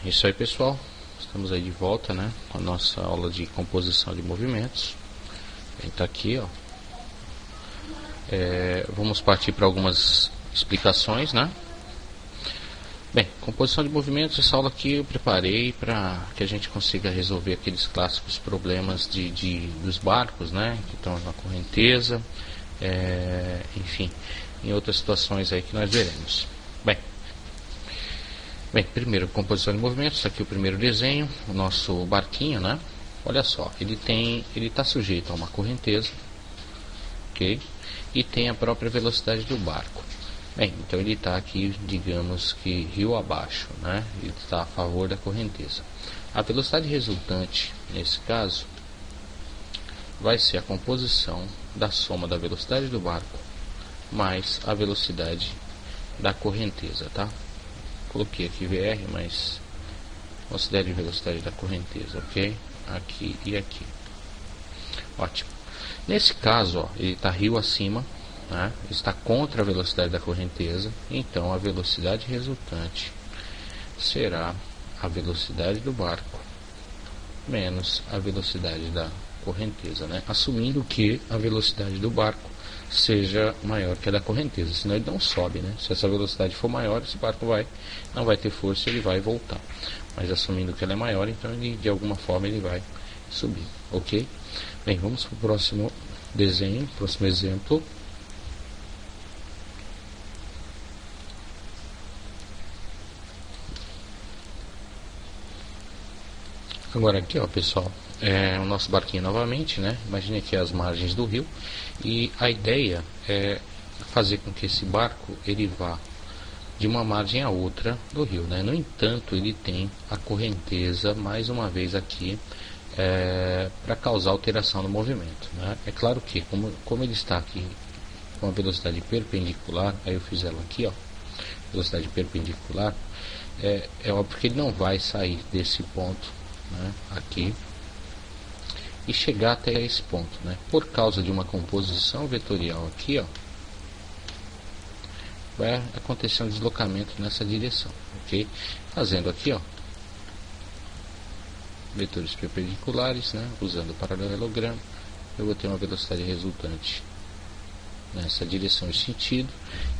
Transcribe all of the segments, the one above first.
isso aí, pessoal. Estamos aí de volta, né, com a nossa aula de composição de movimentos. Está aqui, ó. Vamos partir para algumas explicações, né? Bem, composição de movimentos, essa aula aqui eu preparei para que a gente consiga resolver aqueles clássicos problemas dos barcos, né, que estão na correnteza, enfim, em outras situações aí que nós veremos. Bem, primeiro, composição de movimentos, aqui o primeiro desenho, o nosso barquinho, né? Olha só, ele está sujeito a uma correnteza, ok? E tem a própria velocidade do barco. Bem, então ele está aqui, digamos que rio abaixo, né? Ele está a favor da correnteza. A velocidade resultante, nesse caso, vai ser a composição da soma da velocidade do barco mais a velocidade da correnteza, tá? Coloquei aqui VR, mas considere a velocidade da correnteza, ok? Aqui e aqui. Ótimo. Nesse caso, ó, ele está rio acima, né? Está contra a velocidade da correnteza, então a velocidade resultante será a velocidade do barco menos a velocidade da correnteza, né? Assumindo que a velocidade do barco seja maior que a da correnteza, senão ele não sobe, né? Se essa velocidade for maior, esse barco não vai ter força, ele vai voltar. Mas assumindo que ela é maior, então ele, de alguma forma ele vai subir, ok? Bem, vamos para o próximo desenho, próximo exemplo. Agora aqui, ó, pessoal, o nosso barquinho novamente, né? Imagine aqui as margens do rio, e a ideia é fazer com que esse barco ele vá de uma margem a outra do rio, né? No entanto, ele tem a correnteza mais uma vez aqui para causar alteração no movimento, né? É claro que como ele está aqui com a velocidade perpendicular, aí eu fiz ela aqui, ó, velocidade perpendicular, é óbvio que ele não vai sair desse ponto, né, aqui, e chegar até esse ponto, né? Por causa de uma composição vetorial aqui, ó, vai acontecer um deslocamento nessa direção, ok? Fazendo aqui, ó, vetores perpendiculares, né? Usando o paralelogramo, eu vou ter uma velocidade resultante nessa direção e sentido,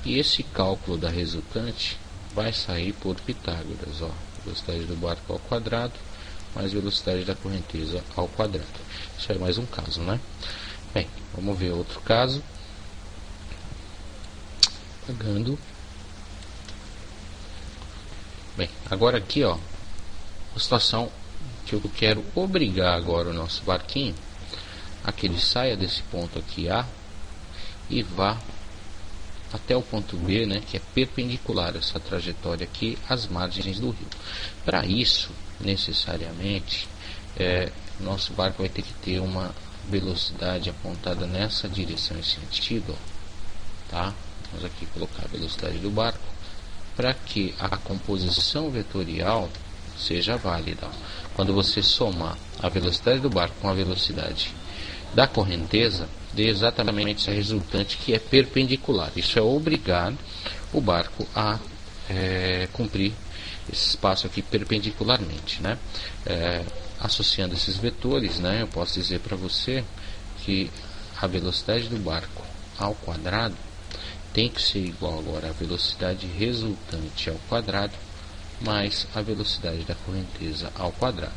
e esse cálculo da resultante vai sair por Pitágoras, ó, velocidade do barco ao quadrado mais velocidade da correnteza ao quadrado. Isso é mais um caso, né? Bem, vamos ver outro caso. Pegando. Bem, agora aqui, ó, a situação que eu quero obrigar agora o nosso barquinho a que ele saia desse ponto aqui A e vá até o ponto B, né, que é perpendicular essa trajetória aqui às margens do rio. Para isso, necessariamente, nosso barco vai ter que ter uma velocidade apontada nessa direção e sentido, ó, tá? Vamos aqui colocar a velocidade do barco para que a composição vetorial seja válida. Quando você somar a velocidade do barco com a velocidade da correnteza, dê exatamente essa resultante que é perpendicular. Isso é obrigar o barco a cumprir esse espaço aqui perpendicularmente, né? Associando esses vetores, né, eu posso dizer para você que a velocidade do barco ao quadrado tem que ser igual agora à velocidade resultante ao quadrado mais a velocidade da correnteza ao quadrado.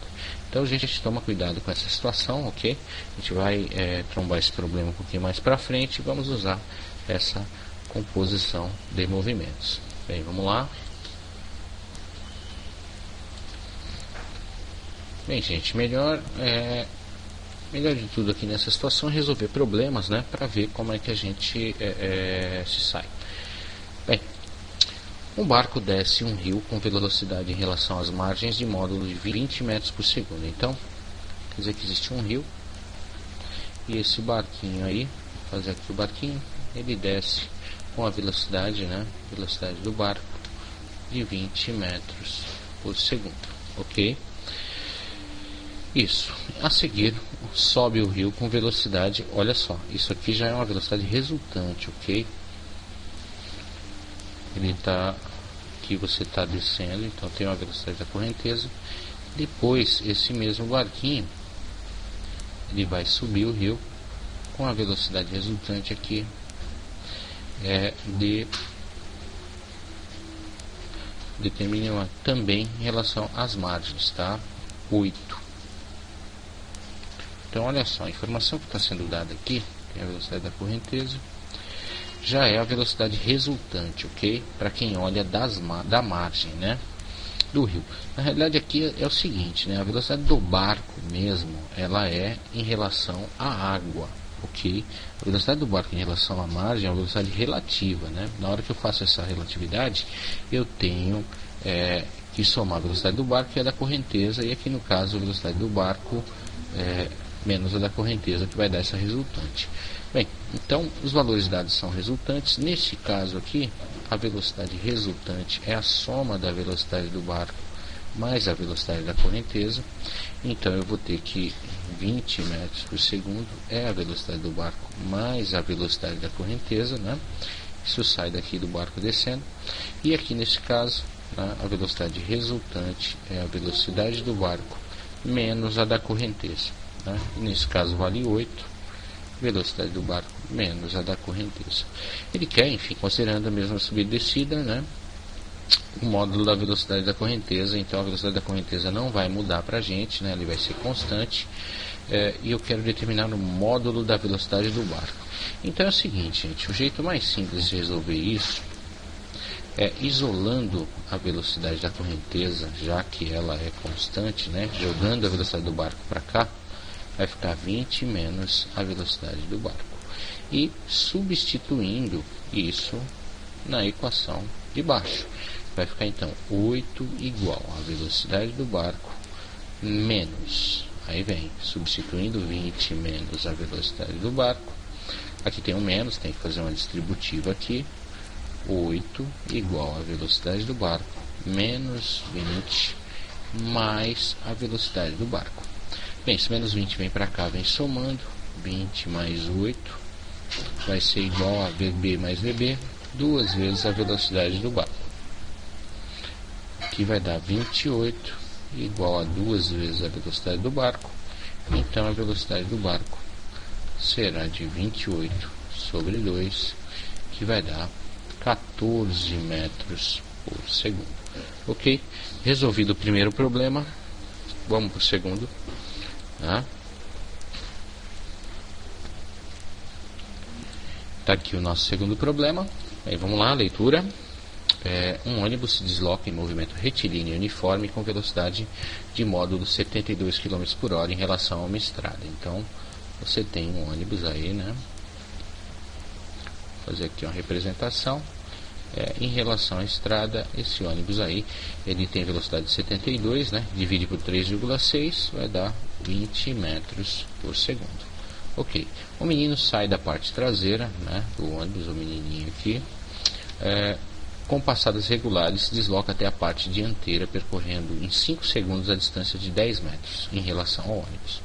Então a gente toma cuidado com essa situação, ok? A gente vai trombar esse problema um pouquinho mais para frente e vamos usar essa composição de movimentos. Bem, vamos lá. Bem, gente, melhor de tudo aqui nessa situação é resolver problemas, né, para ver como é que a gente se sai. Bem, um barco desce um rio com velocidade em relação às margens de módulo de 20 metros por segundo. Então, quer dizer que existe um rio e esse barquinho aí, vou fazer aqui o barquinho, ele desce com a velocidade, né, velocidade do barco de 20 metros por segundo, ok? Isso. A seguir, sobe o rio com velocidade, olha só, isso aqui já é uma velocidade resultante, ok? Ele está aqui você está descendo, então tem uma velocidade da correnteza. Depois esse mesmo barquinho ele vai subir o rio com a velocidade resultante aqui determina também em relação às margens, tá? 8. Então olha só, a informação que está sendo dada aqui, que é a velocidade da correnteza, já é a velocidade resultante, ok? Para quem olha da margem, né, do rio. Na realidade aqui é o seguinte, né, a velocidade do barco mesmo, ela é em relação à água, ok? A velocidade do barco em relação à margem é uma velocidade relativa, né? Na hora que eu faço essa relatividade, eu tenho que somar a velocidade do barco e a da correnteza, e aqui no caso a velocidade do barco menos a da correnteza, que vai dar essa resultante. Bem, então os valores dados são resultantes. Neste caso aqui, a velocidade resultante é a soma da velocidade do barco mais a velocidade da correnteza. Então eu vou ter que 20 metros por segundo é a velocidade do barco mais a velocidade da correnteza, né? Isso sai daqui do barco descendo. E aqui nesse caso, né, a velocidade resultante é a velocidade do barco menos a da correnteza, né? E nesse caso vale 8. Velocidade do barco menos a da correnteza. Ele quer, enfim, considerando a mesma subida e descida, né, o módulo da velocidade da correnteza. Então a velocidade da correnteza não vai mudar para a gente, né, ele vai ser constante, e eu quero determinar o módulo da velocidade do barco. Então é o seguinte, gente, o jeito mais simples de resolver isso é isolando a velocidade da correnteza, já que ela é constante, né, jogando a velocidade do barco para cá, vai ficar 20 menos a velocidade do barco. E substituindo isso na equação de baixo, vai ficar então 8 igual a velocidade do barco menos, aí vem, substituindo 20 menos a velocidade do barco, aqui tem um menos, tem que fazer uma distributiva aqui, 8 igual a velocidade do barco menos 20 mais a velocidade do barco. Bem, esse menos 20 vem para cá, vem somando, 20 mais 8 vai ser igual a VB mais VB, duas vezes a velocidade do barco. Aqui vai dar 28 igual a duas vezes a velocidade do barco, então a velocidade do barco será de 28 sobre 2, que vai dar 14 metros por segundo. Ok? Resolvido o primeiro problema, vamos para o segundo. Tá aqui o nosso segundo problema. Aí vamos lá, leitura. Um ônibus se desloca em movimento retilíneo uniforme com velocidade de módulo 72 km por hora em relação a uma estrada. Então você tem um ônibus aí, né? Vou fazer aqui uma representação. Em relação à estrada, esse ônibus aí, ele tem velocidade de 72, né? Divide por 3,6, vai dar 20 metros por segundo. Ok, o menino sai da parte traseira, né, do ônibus, o menininho aqui, com passadas regulares, se desloca até a parte dianteira, percorrendo em 5 segundos a distância de 10 metros em relação ao ônibus.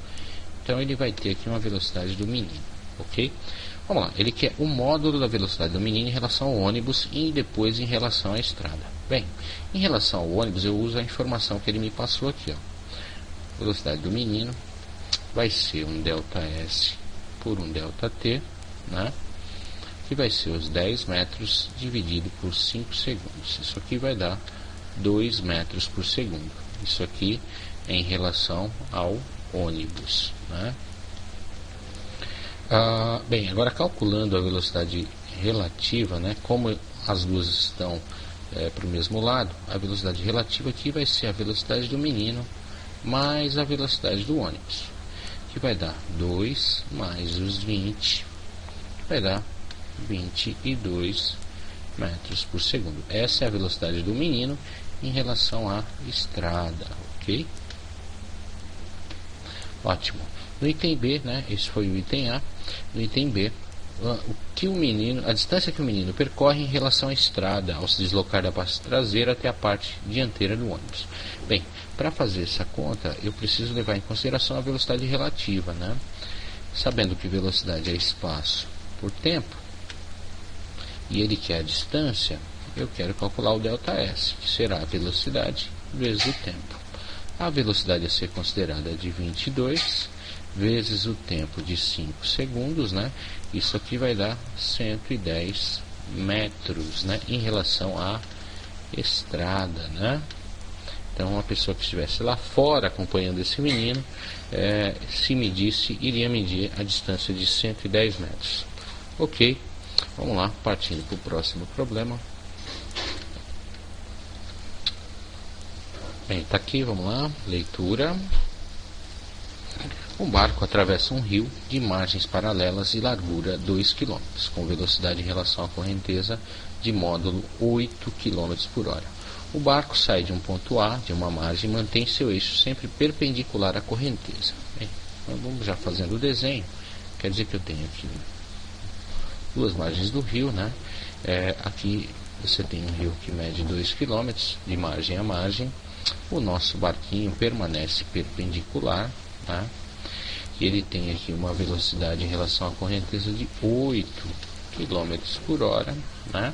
Então ele vai ter aqui uma velocidade do menino, ok? Vamos lá, ele quer o módulo da velocidade do menino em relação ao ônibus e depois em relação à estrada. Bem, em relação ao ônibus eu uso a informação que ele me passou aqui, ó. Velocidade do menino vai ser um ΔS por um ΔT, né? Que vai ser os 10 metros dividido por 5 segundos. Isso aqui vai dar 2 metros por segundo. Isso aqui é em relação ao ônibus, né? Bem, agora calculando a velocidade relativa, né, como as duas estão para o mesmo lado, a velocidade relativa aqui vai ser a velocidade do menino mais a velocidade do ônibus, que vai dar 2 mais os 20, vai dar 22 metros por segundo. Essa é a velocidade do menino em relação à estrada, ok? Ótimo. No item B, né, esse foi o item A. No item B, a distância que o menino percorre em relação à estrada ao se deslocar da parte traseira até a parte dianteira do ônibus. Bem, para fazer essa conta, eu preciso levar em consideração a velocidade relativa, né? Sabendo que velocidade é espaço por tempo, e ele quer a distância, eu quero calcular o ΔS, que será a velocidade vezes o tempo. A velocidade a ser considerada é de 22 vezes o tempo de 5 segundos, né? Isso aqui vai dar 110 metros, né? Em relação à estrada, né? Então, uma pessoa que estivesse lá fora acompanhando esse menino, se medisse, iria medir a distância de 110 metros. Ok, vamos lá, partindo para o próximo problema. Bem, está aqui, vamos lá, leitura. Um barco atravessa um rio de margens paralelas e largura 2 km, com velocidade em relação à correnteza de módulo 8 km por hora. O barco sai de um ponto A, de uma margem, e mantém seu eixo sempre perpendicular à correnteza. Bem, então vamos já fazendo o desenho. Quer dizer que eu tenho aqui duas margens do rio, né? Aqui você tem um rio que mede 2 km de margem a margem. O nosso barquinho permanece perpendicular, né? E ele tem aqui uma velocidade em relação à correnteza de 8 km por hora, né?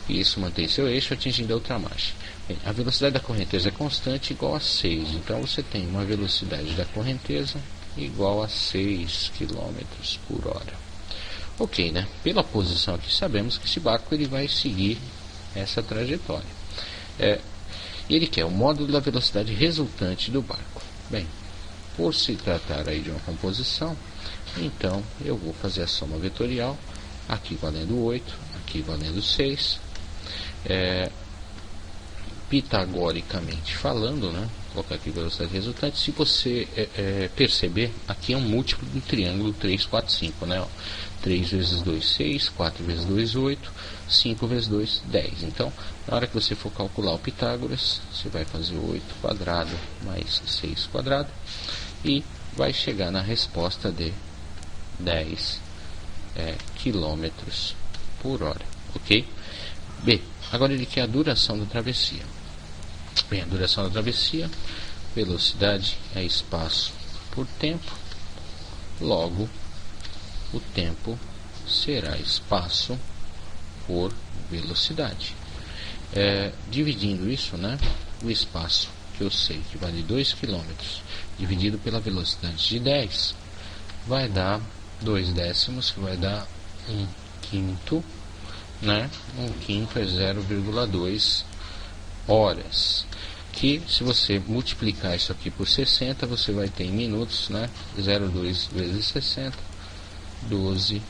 E isso mantém seu eixo atingindo a outra margem. Bem, a velocidade da correnteza é constante, igual a 6. Então você tem uma velocidade da correnteza igual a 6 km por hora. Ok, né? Pela posição aqui sabemos que esse barco ele vai seguir essa trajetória. Ele quer o módulo da velocidade resultante do barco. Bem, por se tratar aí de uma composição, então eu vou fazer a soma vetorial, aqui valendo 8, aqui valendo 6. Pitagoricamente falando, né? Vou colocar aqui velocidade resultante. Se você perceber, aqui é um múltiplo do triângulo 3, 4, 5, né? 3 vezes 2, 6, 4 vezes 2, 8, 5 vezes 2, 10. Então, na hora que você for calcular o Pitágoras, você vai fazer 8 quadrado mais 6 quadrado e vai chegar na resposta de 10 km por hora, ok? B. Agora ele quer a duração da travessia. Bem, a duração da travessia, velocidade é espaço por tempo, logo o tempo será espaço por velocidade. Dividindo isso, né, o espaço que eu sei que vale 2 km dividido pela velocidade de 10 vai dar 2 décimos, que vai dar 1 quinto, né? 1 quinto é 0,2 horas, que se você multiplicar isso aqui por 60, você vai ter em minutos, né? 0,2 vezes 60, 12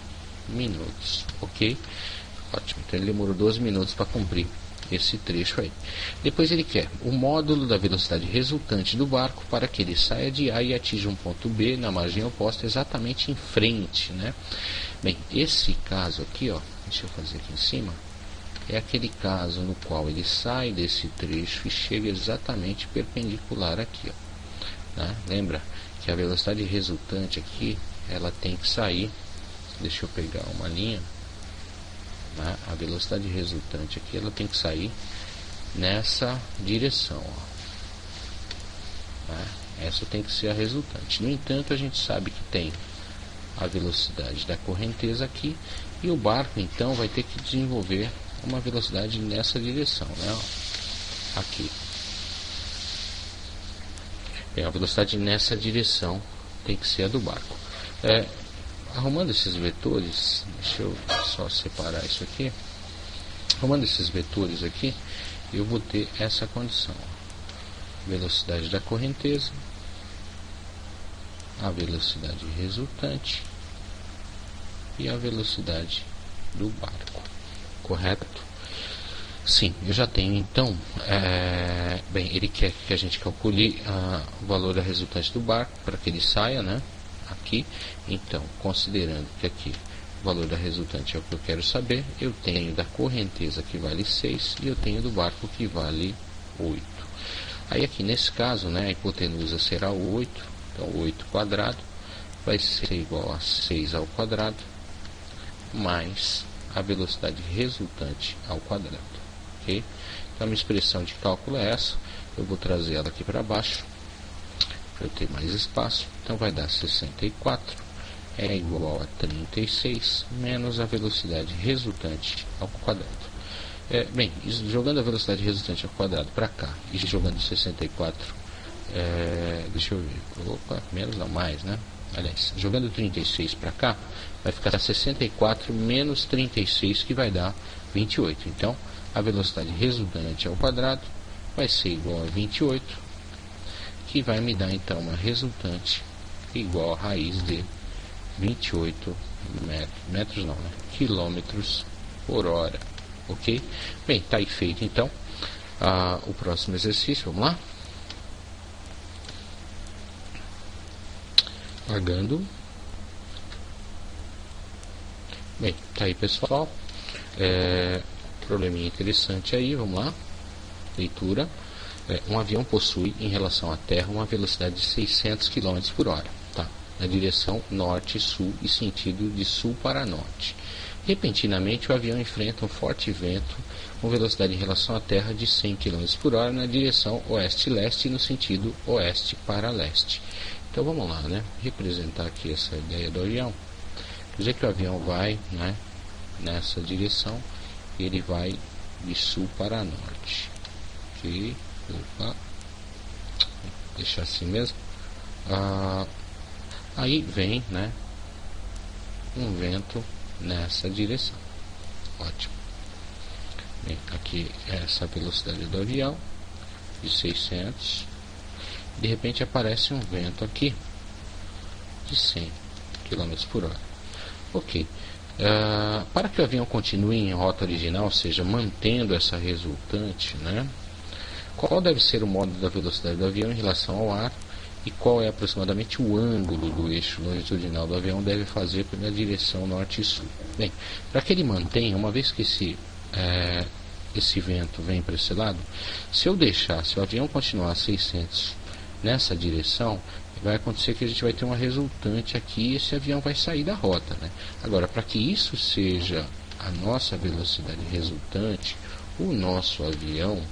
minutos, ok? Ótimo, então ele demorou 12 minutos para cumprir esse trecho aí. Depois ele quer o módulo da velocidade resultante do barco para que ele saia de A e atinja um ponto B na margem oposta, exatamente em frente, né? Bem, esse caso aqui, ó, deixa eu fazer aqui em cima, é aquele caso no qual ele sai desse trecho e chega exatamente perpendicular aqui, ó, né? Lembra que a velocidade resultante aqui, ela tem que sair, deixa eu pegar uma linha, né? A velocidade resultante aqui, ela tem que sair nessa direção, ó, né? Essa tem que ser a resultante. No entanto, a gente sabe que tem a velocidade da correnteza aqui, e o barco então vai ter que desenvolver uma velocidade nessa direção, né? Ó, aqui. Bem, a velocidade nessa direção tem que ser a do barco. Arrumando esses vetores, deixa eu só separar isso aqui. Arrumando esses vetores aqui, eu vou ter essa condição: velocidade da correnteza, a velocidade resultante e a velocidade do barco. Correto? Sim, eu já tenho então. Bem, ele quer que a gente calcule o valor da resultante do barco para que ele saia, né? Aqui, então, considerando que aqui o valor da resultante é o que eu quero saber, eu tenho da correnteza que vale 6 e eu tenho do barco que vale 8. Aí aqui nesse caso, né, a hipotenusa será 8, então 8 quadrado vai ser igual a 6 ao quadrado mais a velocidade resultante ao quadrado, ok? Então a minha expressão de cálculo é essa, eu vou trazer ela aqui para baixo, para eu ter mais espaço. Então vai dar 64 é igual a 36 menos a velocidade resultante ao quadrado. Bem, jogando a velocidade resultante ao quadrado para cá e jogando 64, deixa eu ver, opa, menos não, mais, né? Aliás, jogando 36 para cá, vai ficar 64 menos 36, que vai dar 28. Então, a velocidade resultante ao quadrado vai ser igual a 28, que vai me dar então uma resultante igual a raiz de 28 metros não, né? Quilômetros por hora. Ok? Bem, tá aí feito então o próximo exercício, vamos lá? Pagando. Bem, tá aí pessoal, probleminha interessante aí, vamos lá, leitura. Um avião possui em relação à Terra uma velocidade de 600 km por hora, tá? Na direção norte-sul e sentido de sul para norte. Repentinamente o avião enfrenta um forte vento com velocidade em relação à Terra de 100 km por hora na direção oeste-leste e no sentido oeste para leste. Então vamos lá, né? Representar aqui essa ideia do avião. Quer dizer que o avião vai, né, nessa direção e ele vai de sul para norte. Ok, opa, deixar assim mesmo. Aí vem, né, um vento nessa direção. Ótimo. Bem, aqui é essa velocidade do avião de 600. De repente aparece um vento aqui de 100 km por hora. Ok. Para que o avião continue em rota original, ou seja, mantendo essa resultante, né, qual deve ser o modo da velocidade do avião em relação ao ar e qual é aproximadamente o ângulo do eixo longitudinal do avião deve fazer na direção norte e sul? Bem, para que ele mantenha, uma vez que esse vento vem para esse lado, se o avião continuar a 600 nessa direção, vai acontecer que a gente vai ter uma resultante aqui e esse avião vai sair da rota, né? Agora, para que isso seja a nossa velocidade resultante, o nosso avião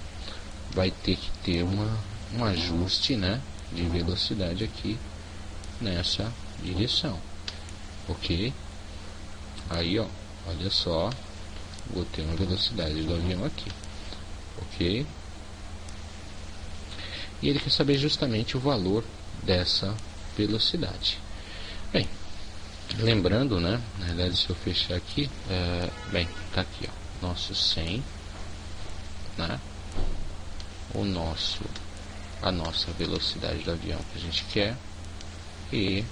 vai ter que ter um ajuste, né, de velocidade aqui nessa direção. Ok? Aí, ó, olha só, botei uma velocidade do avião aqui. Ok? E ele quer saber justamente o valor dessa velocidade. Bem, lembrando, né, na verdade, se eu fechar aqui, bem, tá aqui, ó, nosso 100, né, a nossa velocidade do avião que a gente quer e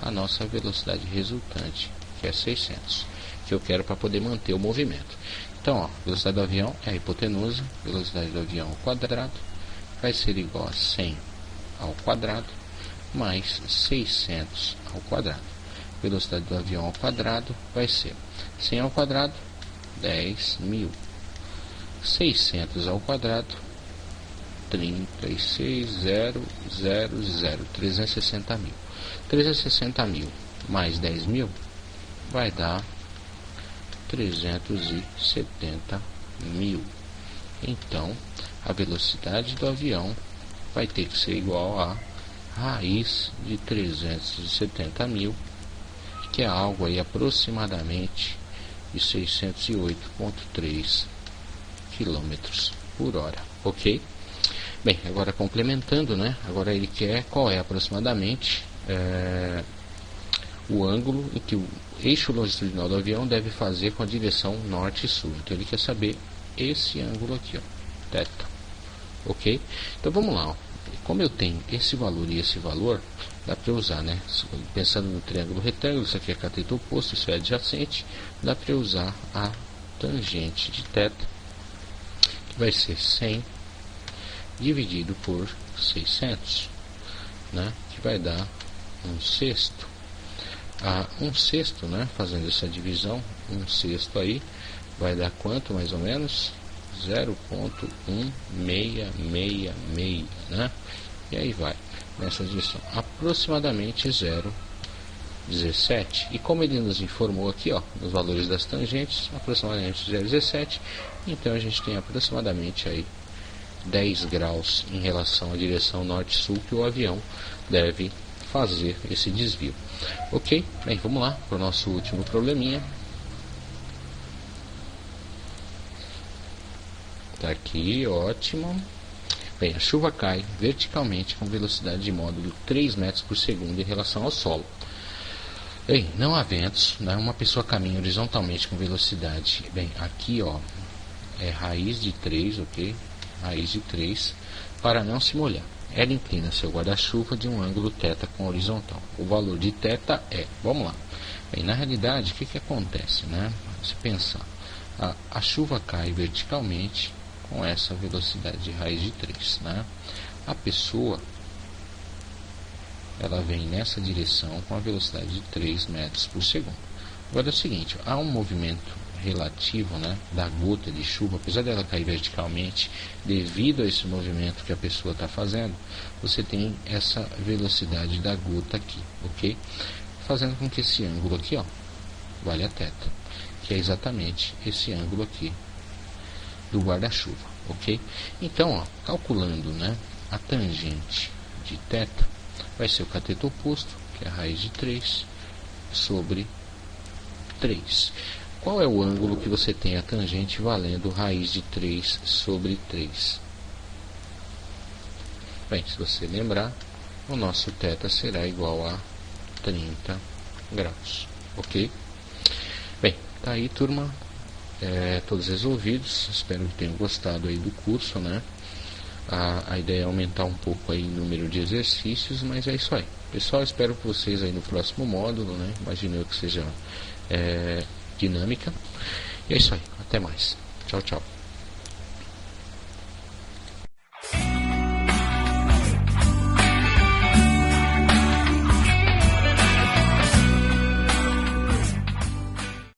a nossa velocidade resultante, que é 600, que eu quero para poder manter o movimento. Então, ó, velocidade do avião é a hipotenusa, velocidade do avião ao quadrado vai ser igual a 100 ao quadrado mais 600 ao quadrado. Velocidade do avião ao quadrado vai ser 100 ao quadrado, 10.000. 600 ao quadrado, 36.000. 360.000. 360.000 mais 10.000 vai dar 370.000. Então, a velocidade do avião vai ter que ser igual a raiz de 370.000, que é algo aí aproximadamente de 608,3 km por hora. Ok? Bem, agora complementando, né? Agora ele quer qual é aproximadamente o ângulo em que o eixo longitudinal do avião deve fazer com a direção norte e sul. Então ele quer saber esse ângulo aqui, ó, θ. Ok? Então vamos lá, ó. Como eu tenho esse valor e esse valor, dá para usar, né? Pensando no triângulo retângulo, isso aqui é cateto oposto, isso é adjacente, dá para usar a tangente de θ, que vai ser 100 dividido por 600, né? Que vai dar 1/6. 1/6, né? Fazendo essa divisão, 1/6 aí vai dar quanto mais ou menos? 0,1666, né? E aí vai nessa direção, aproximadamente 0,17. E como ele nos informou aqui, ó, nos valores das tangentes, aproximadamente 0,17, então a gente tem aproximadamente aí 10 graus em relação à direção norte-sul que o avião deve fazer esse desvio. Ok? Bem, vamos lá para o nosso último probleminha. Tá aqui, ótimo. Bem, a chuva cai verticalmente com velocidade de módulo 3 metros por segundo em relação ao solo. Bem, não há ventos, né? Uma pessoa caminha horizontalmente com velocidade. Bem, aqui ó, é raiz de 3, ok? Raiz de 3, para não se molhar. Ela inclina seu guarda-chuva de um ângulo θ com horizontal. O valor de θ é, vamos lá. Bem, na realidade, o que acontece, né? Se pensar, a chuva cai verticalmente com essa velocidade de raiz de 3, né? A pessoa, ela vem nessa direção com a velocidade de 3 metros por segundo. Agora é o seguinte, há um movimento relativo, né, da gota de chuva, apesar dela cair verticalmente, devido a esse movimento que a pessoa está fazendo, você tem essa velocidade da gota aqui, ok? Fazendo com que esse ângulo aqui, ó, valha θ, que é exatamente esse ângulo aqui do guarda-chuva, ok? Então, ó, calculando, né, a tangente de θ, vai ser o cateto oposto, que é a raiz de 3, sobre 3. Qual é o ângulo que você tem a tangente valendo raiz de 3 sobre 3? Bem, se você lembrar, o nosso θ será igual a 30 graus, ok? Bem, tá aí, turma, todos resolvidos. Espero que tenham gostado aí do curso, né? A ideia é aumentar um pouco aí o número de exercícios, mas é isso aí. Pessoal, espero que vocês aí no próximo módulo, né? Imagino eu que seja dinâmica. E é isso aí. Até mais. Tchau, tchau.